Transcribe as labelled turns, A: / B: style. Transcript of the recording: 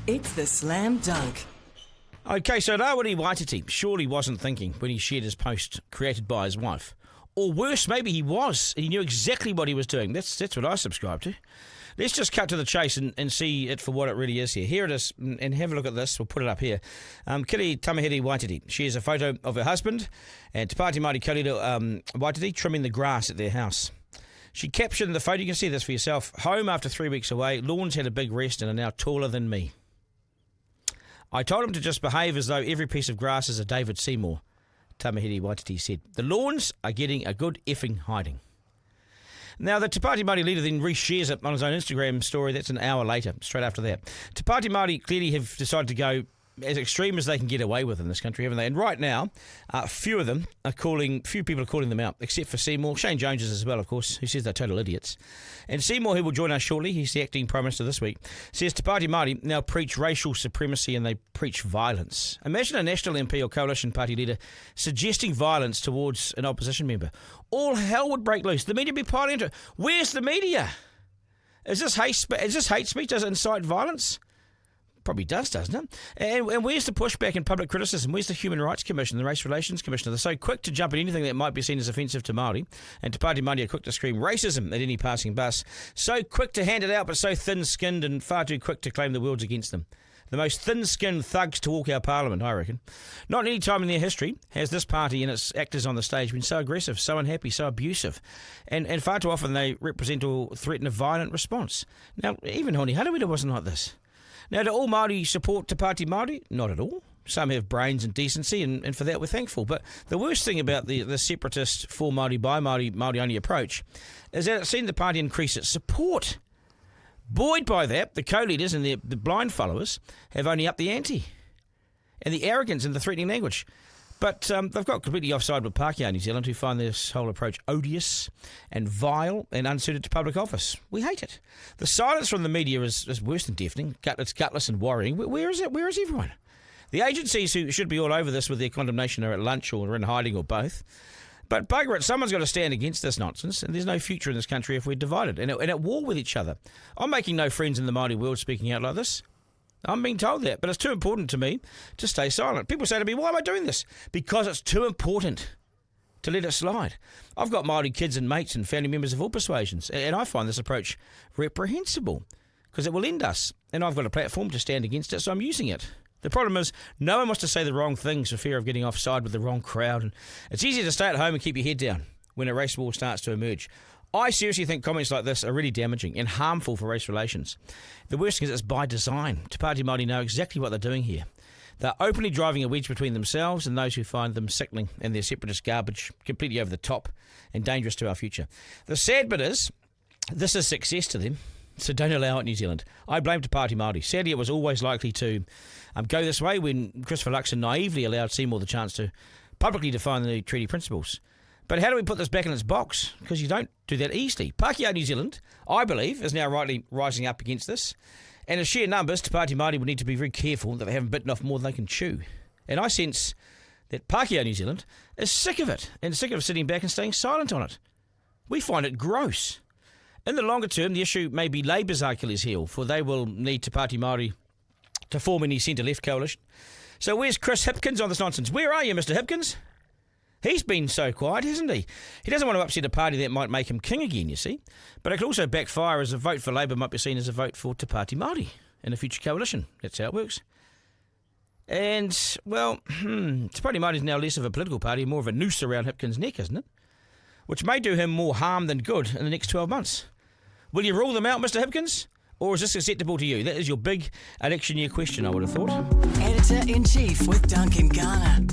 A: It's the Slam Dunk.
B: Okay, so Rawiri Waititi surely wasn't thinking when he shared his post created by his wife. Or worse, maybe he was. He knew exactly what he was doing. That's what I subscribe to. Let's just cut to the chase and see it for what it really is here. Here it is, and have a look at this. We'll put it up here. Kiri Tamahiri Waititi shares a photo of her husband and Te Pāti Māori Kaurira Waititi trimming the grass at their house. She captioned the photo, you can see this for yourself, home after 3 weeks away, lawns had a big rest and are now taller than me. I told him to just behave as though every piece of grass is a David Seymour, Tamahiri Waititi said. The lawns are getting a good effing hiding. Now, the Te Pāti Māori leader then reshares it on his own Instagram story. That's an hour later, straight after that. Te Pāti Māori clearly have decided to go as extreme as they can get away with in this country, haven't they? And right now, few people are calling them out, except for Seymour. Shane Jones is as well, of course, who says they're total idiots. And Seymour, who will join us shortly, he's the acting Prime Minister this week, says Te Pāti Māori now preach racial supremacy and they preach violence. Imagine a National MP or Coalition Party leader suggesting violence towards an opposition member. All hell would break loose. The media would be piling into it. Where's the media? Is this hate speech? Does it incite violence? Probably does, doesn't it? And where's the pushback and public criticism? Where's the Human Rights Commission, the Race Relations Commissioner? They're so quick to jump at anything that might be seen as offensive to Māori. And Te Pāti Māori are quick to scream racism at any passing bus. So quick to hand it out, but so thin-skinned and far too quick to claim the world's against them. The most thin-skinned thugs to walk our parliament, I reckon. Not any time in their history has this party and its actors on the stage been so aggressive, so unhappy, so abusive. And far too often they represent or threaten a violent response. Now, even Honi Harawira wasn't like this. Now, do all Māori support Te Pāti Māori? Not at all. Some have brains and decency, and for that we're thankful. But the worst thing about the separatist for Māori, by Māori, Māori-only approach is that it's seen the party increase its support. Buoyed by that, the co-leaders and the blind followers have only upped the ante. And the arrogance and the threatening language. But they've got completely offside with Pākehā, New Zealand, who find this whole approach odious and vile and unsuited to public office. We hate it. The silence from the media is worse than deafening. It's gutless and worrying. Where is it? Where is everyone? The agencies who should be all over this with their condemnation are at lunch or in hiding or both. But bugger it, someone's got to stand against this nonsense, and there's no future in this country if we're divided and at war with each other. I'm making no friends in the Māori world speaking out like this. I'm being told that, but it's too important to me to stay silent. People say to me, why am I doing this? Because it's too important to let it slide. I've got Māori kids and mates and family members of all persuasions, and I find this approach reprehensible because it will end us, and I've got a platform to stand against it, so I'm using it. The problem is no one wants to say the wrong things for fear of getting offside with the wrong crowd, and it's easier to stay at home and keep your head down when a race war starts to emerge. I seriously think comments like this are really damaging and harmful for race relations. The worst thing is it's by design. Te Pāti Māori know exactly what they're doing here. They're openly driving a wedge between themselves and those who find them sickening and their separatist garbage completely over the top and dangerous to our future. The sad bit is, this is success to them, so don't allow it, New Zealand. I blame Te Pāti Māori. Sadly, it was always likely to go this way when Christopher Luxon naively allowed Seymour the chance to publicly define the treaty principles. But how do we put this back in its box? Because you don't do that easily. Pākehā, New Zealand, I believe, is now rightly rising up against this. And in sheer numbers, Te Pāti Māori would need to be very careful that they haven't bitten off more than they can chew. And I sense that Pākehā, New Zealand, is sick of it and sick of sitting back and staying silent on it. We find it gross. In the longer term, the issue may be Labour's Achilles heel, for they will need Te Pāti Māori to form any centre-left coalition. So where's Chris Hipkins on this nonsense? Where are you, Mr Hipkins? He's been so quiet, hasn't he? He doesn't want to upset a party that might make him king again, you see. But it could also backfire as a vote for Labour might be seen as a vote for Te Pāti Māori in a future coalition. That's how it works. And, well, Te Pāti Māori is now less of a political party, more of a noose around Hipkins' neck, isn't it? Which may do him more harm than good in the next 12 months. Will you rule them out, Mr Hipkins? Or is this acceptable to you? That is your big election year question, I would have thought.
A: Editor-in-Chief with Duncan Garner.